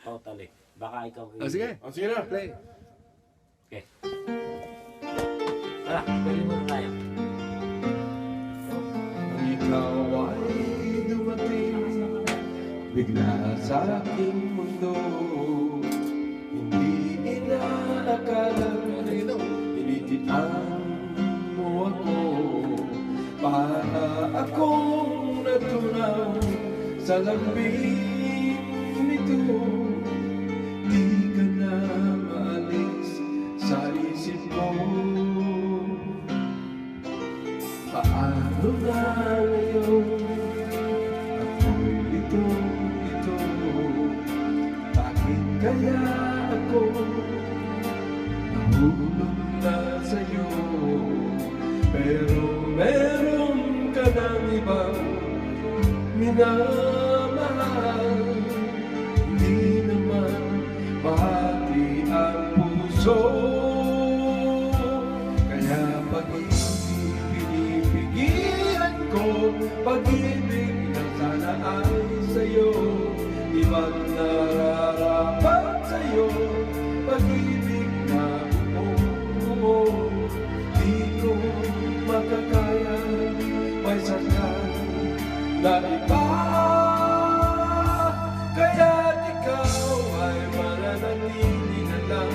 totally. Baka ikaw... Sige. Sige na. Play. Okay. Tara, pwede mo na tayo. Ikaw ay dumating bigla sa aking mundo. Hindi inaakala initian mo ako. Para akong natunaw sa lambing nito. Di ka na maalis sa isip mo. Paano na ngayon ako'y litong-lito? Bakit kaya ako nahulog na sa'yo? Pero meron ka ng ibang minamahal. Hindi naman bahati ang puso. Kaya pag-ibig pinipigilan ko, pag-ibig na sana ay sa'yo. Di ba't nararapat sa'yo, pag-ibig na buo. Di ko makakaya, may sakal na iba. Kaya't ikaw ay mananatili na lang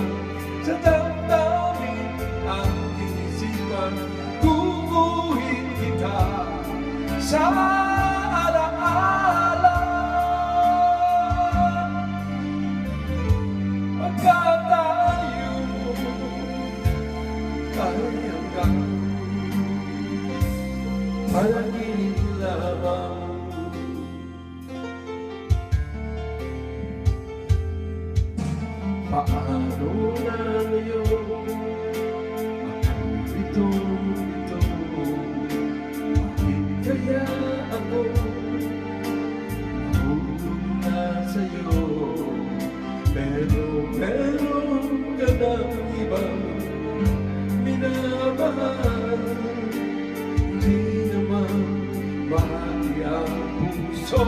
sa damdamin ang tinisipan. Guguhin kita sa alaala. Pagkat tayo ay hanggang panaginip lamang. Paano na ngayon ako'y litong-lito? Bakit kaya ako nahulog na sa'yo? Pero meron ka ng ibang minamahal. Hindi naman bahagi ang puso.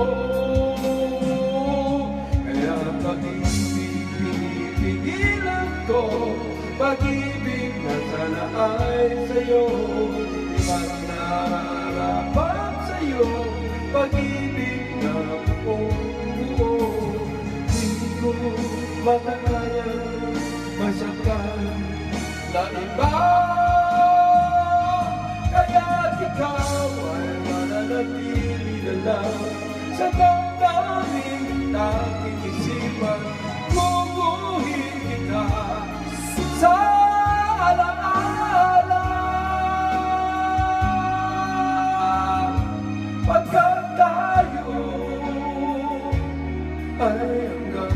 Kaya pag-ibig pinipigilan ko, pag-ibig na sana ay sa'yo. Di ba't nararapat sa'yo, pag-ibig na buo. Di ko makakaya, masakal na iba. Kaya't ikaw ay mananatili na lang sa damdamin na aking isipan. Guguhin kita sa alaala. Pagkat tayo ay hanggang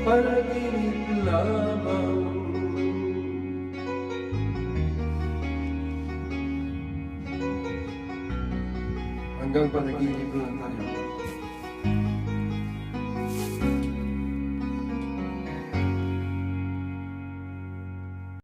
panaginip lamang. Hanggang panaginip lang tayo.